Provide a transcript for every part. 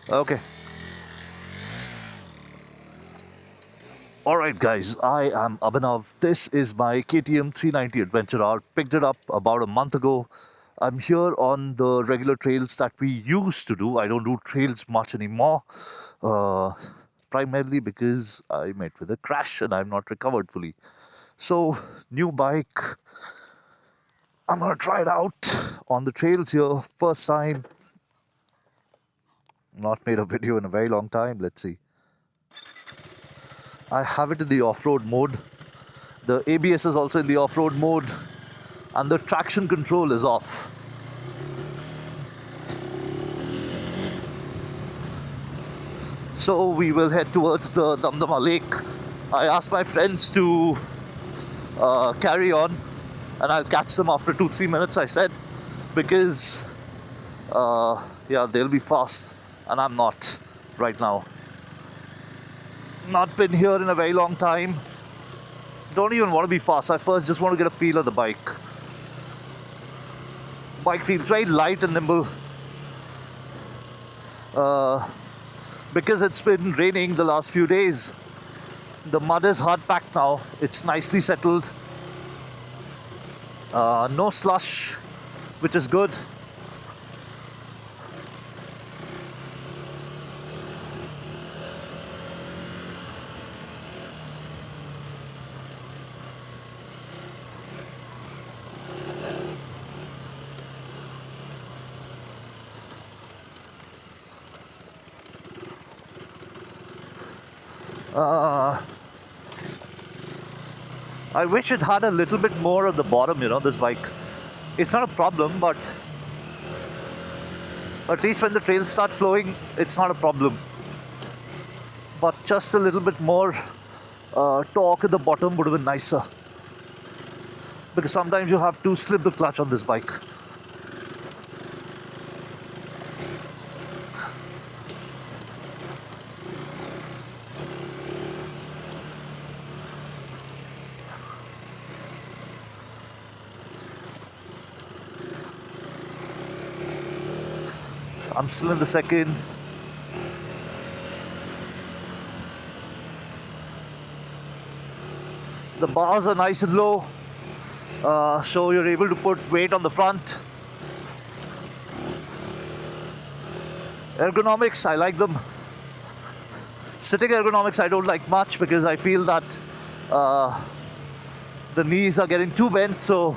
Okay. Alright guys, I am Abhinav. This is my KTM 390 Adventure R. Picked it up about a month ago. I'm here on the regular trails that we used to do. I don't do trails much anymore. Uh, Primarily because I met with a crash and I'm not recovered fully. So, new bike. I'm gonna try it out on the trails here. First time. Not made a video in a very long time. Let's see. I have it in the off-road mode. The ABS is also in the off-road mode and the traction control is off. So we will head towards the Damdama lake. I asked my friends to carry on and I'll catch them after 2-3 minutes, I said, because yeah, they'll be fast and I'm not right now. Not been here in a very long time. Don't even want to be fast. I first just want to get a feel of the bike. Bike feels very light and nimble. Because it's been raining the last few days. The mud is hard packed now. It's nicely settled. No slush, which is good. I wish it had a little bit more at the bottom, this bike. It's not a problem, but at least when the trails start flowing, it's not a problem. But just a little bit more torque at the bottom would have been nicer. Because sometimes you have to slip the clutch on this bike. So I'm still in the second. The bars are nice and low, so you're able to put weight on the front. Ergonomics, I like them. Sitting ergonomics, I don't like much because I feel that the knees are getting too bent, so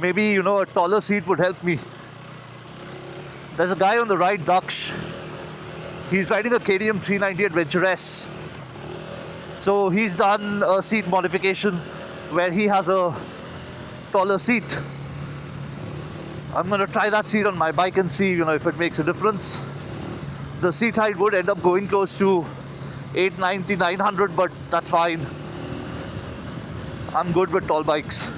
maybe, a taller seat would help me. There's a guy on the right, Daksh. He's riding a KTM 390 Adventure S. So he's done a seat modification where he has a taller seat. I'm gonna try that seat on my bike and see, if it makes a difference. The seat height would end up going close to 890, 900, but that's fine. I'm good with tall bikes.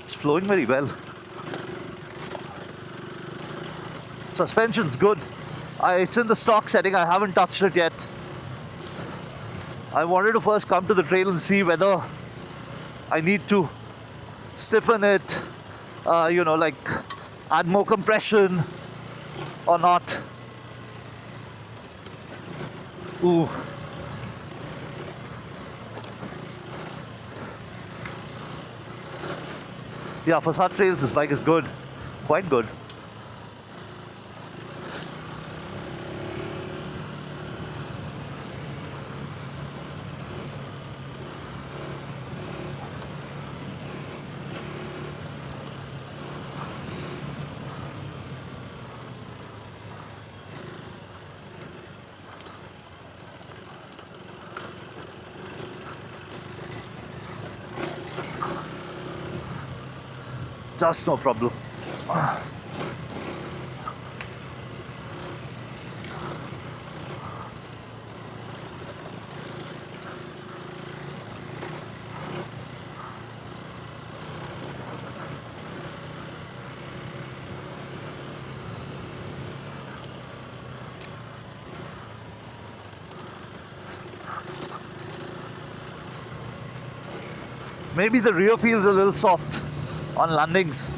It's flowing very well. Suspension's good. It's in the stock setting. I haven't touched it yet. I wanted to first come to the trail and see whether I need to stiffen it, like add more compression or not. Ooh. Yeah, for such trails, this bike is good. Quite good. Just no problem. Maybe the rear feels a little soft on landings.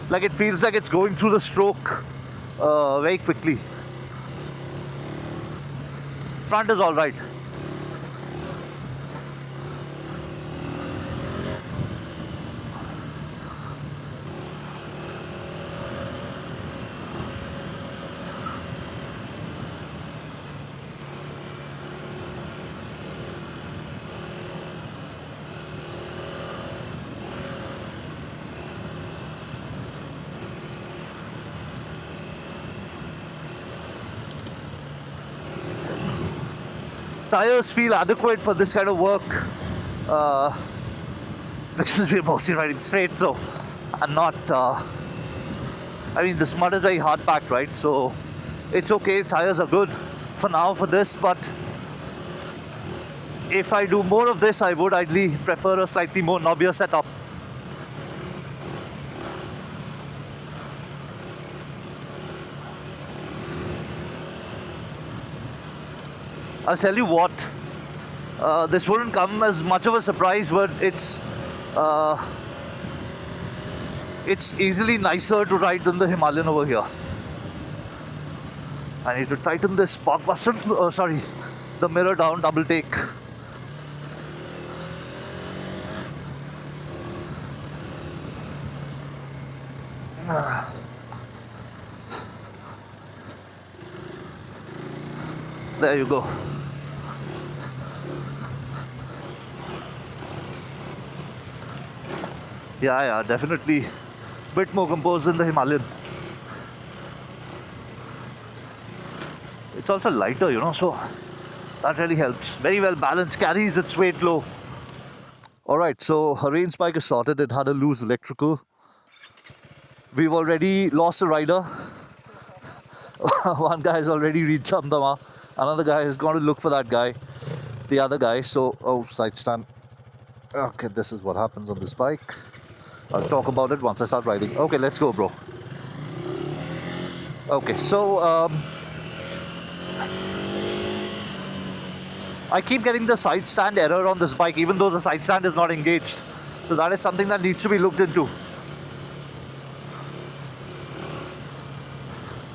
Like it feels like it's going through the stroke very quickly. Front is alright. Tires feel adequate for this kind of work because we're mostly riding straight, so I'm not I mean, this mud is very hard packed, right? So it's okay, tires are good for now for this, but if I do more of this, I would ideally prefer a slightly more knobbier setup. I'll tell you what, this wouldn't come as much of a surprise, but it's easily nicer to ride than the Himalayan over here. I need to tighten this park button, sorry, the mirror down, double take. There you go. Yeah, definitely a bit more composed than the Himalayan. It's also lighter, you know, so that really helps. Very well balanced, carries its weight low. Alright, so her range bike is sorted. It had a loose electrical. We've already lost a rider. One guy has already reached Amdama. Another guy is going to look for that guy. The other guy, side stand. Okay, this is what happens on this bike. I'll talk about it once I start riding. Okay, let's go, bro. Okay, so I keep getting the side stand error on this bike, even though the side stand is not engaged. So that is something that needs to be looked into.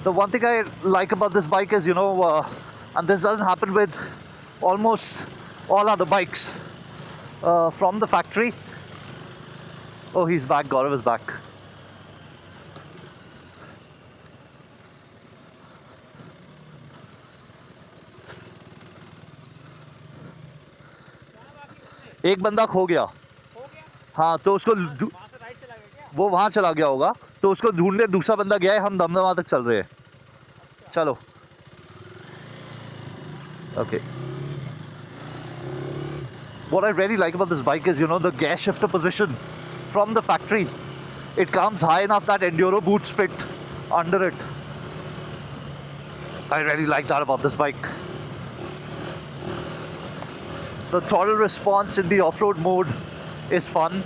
The one thing I like about this bike is, you know, and this doesn't happen with almost all other bikes from the factory. Oh, he's back. Gaurav is back. एक बंदा खो गया हाँ तो उसको वो वहाँ चला गया होगा तो उसको ढूंढने दूसरा बंदा गया है हम दमदमा तक चल रहे हैं चलो okay what I really like about this bike is, you know, the gear shifter position from the factory. It comes high enough that enduro boots fit under it. I really like that about this bike. The throttle response in the off-road mode is fun.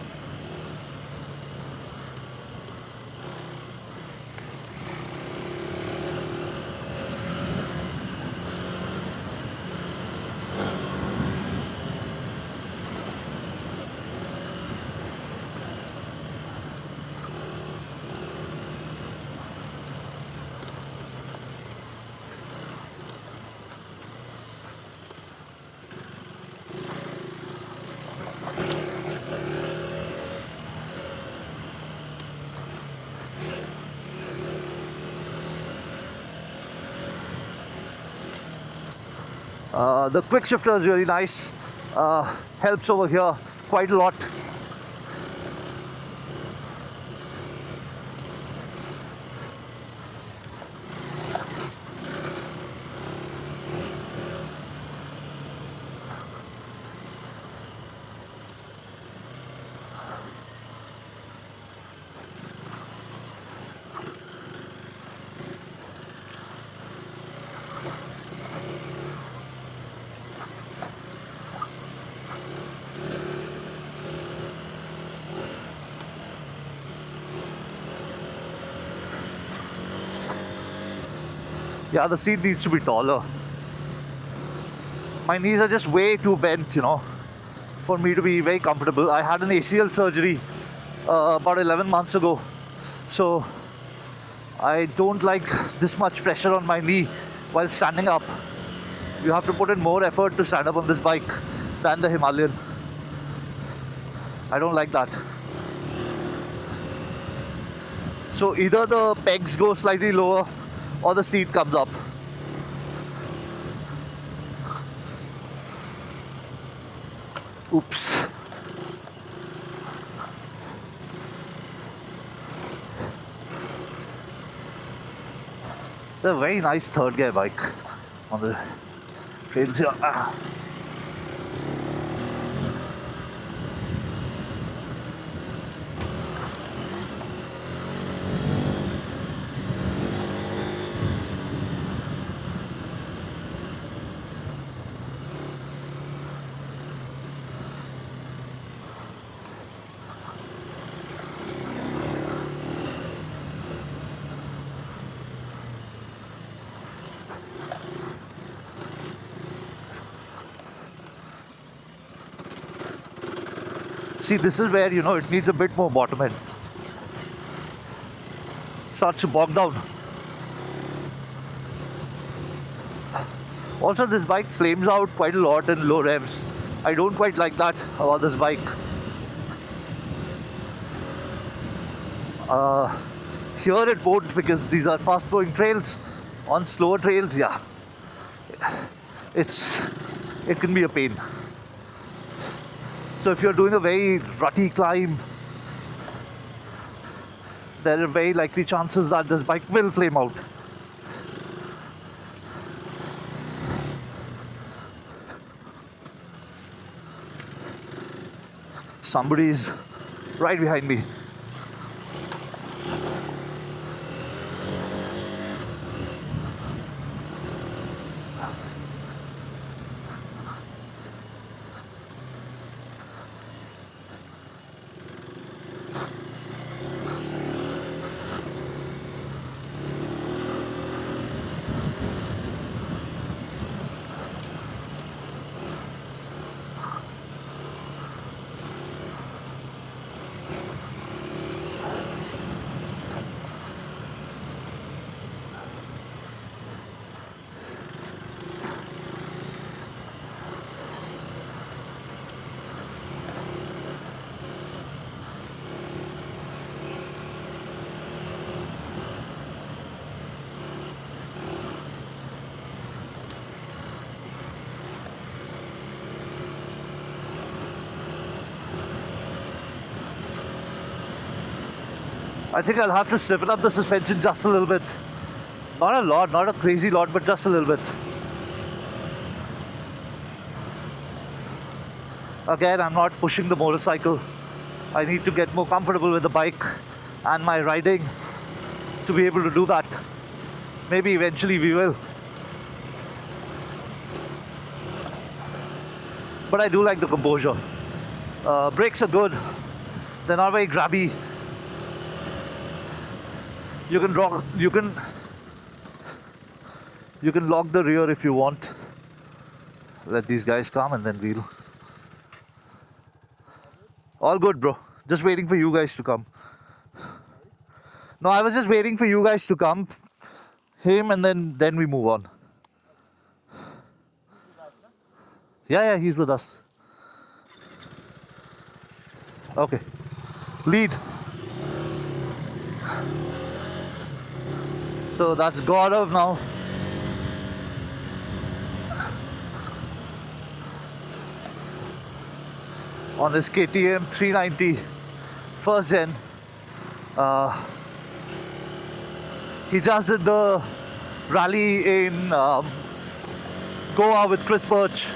The quick shifter is really nice, helps over here quite a lot. Yeah, the seat needs to be taller. My knees are just way too bent, you know, for me to be very comfortable. I had an ACL surgery about 11 months ago, so I don't like this much pressure on my knee while standing up. You have to put in more effort to stand up on this bike than the Himalayan. I don't like that. So either the pegs go slightly lower or the seat comes up. Oops. It's a very nice third gear bike on the trails here. See, this is where, it needs a bit more bottom end. Starts to bog down. Also, this bike flames out quite a lot in low revs. I don't quite like that about this bike. Here it won't, because these are fast flowing trails. On slower trails, yeah, it can be a pain. So if you're doing a very rutty climb, there are very likely chances that this bike will flame out. Somebody's right behind me. I think I'll have to stiffen up the suspension just a little bit. Not a lot, not a crazy lot, but just a little bit. Again, I'm not pushing the motorcycle. I need to get more comfortable with the bike and my riding to be able to do that. Maybe eventually we will. But I do like the composure. Brakes are good. They're not very grabby. You can lock the rear if you want. Let these guys come and then we'll. All good, bro. Just waiting for you guys to come. No, I was just waiting for you guys to come. Him and then we move on. Yeah, he's with us. Okay. Lead. So that's Gaurav now. On his KTM 390 first gen. He just did the rally in Goa with Chris Birch.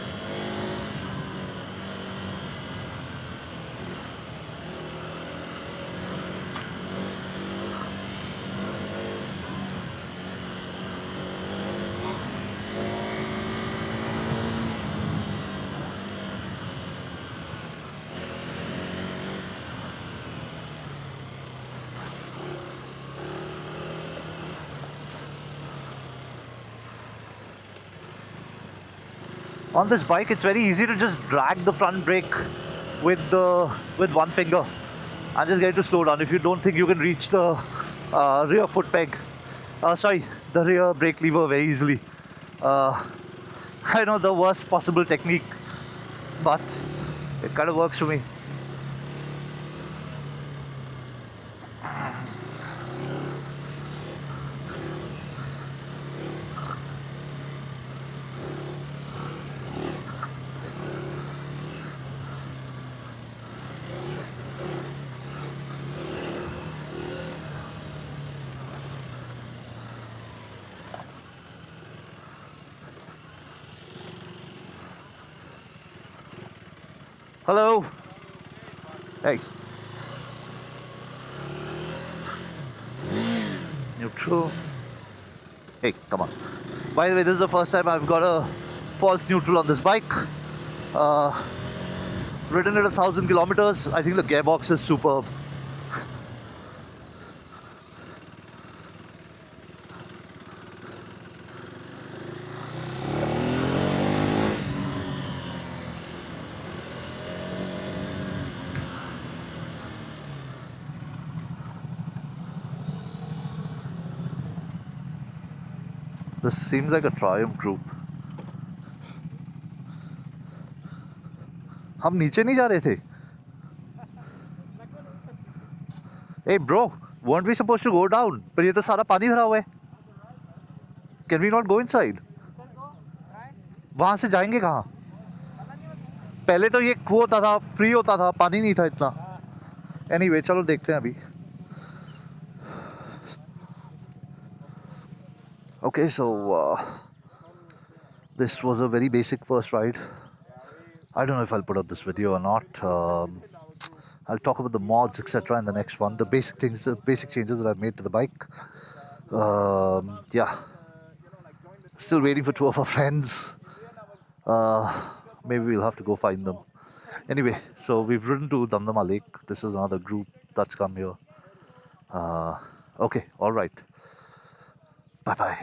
On this bike, it's very easy to just drag the front brake with one finger and just get it to slow down if you don't think you can reach the rear foot peg. Sorry, the rear brake lever very easily. I know the worst possible technique, but it kind of works for me. Hello. Hey. Neutral. Hey, come on. By the way, this is the first time I've got a false neutral on this bike. Ridden it 1,000 kilometers. I think the gearbox is superb. This seems like a Triumph group. हम नीचे नहीं जा रहे थे. Hey bro, weren't we supposed to go down? पर ये तो सारा पानी भरा हुआ है. Can we not go inside? वहाँ से जाएंगे कहाँ? पहले तो ये वो होता था, फ्री होता था, पानी नहीं था इतना. Anyway, चलो देखते हैं अभी. Okay, so this was a very basic first ride. I don't know if I'll put up this video or not. I'll talk about the mods, etc. in the next one. The basic things, the basic changes that I've made to the bike. Yeah. Still waiting for two of our friends. Maybe we'll have to go find them. Anyway, so we've ridden to Damdama Lake. This is another group that's come here. Okay, all right. Bye-bye.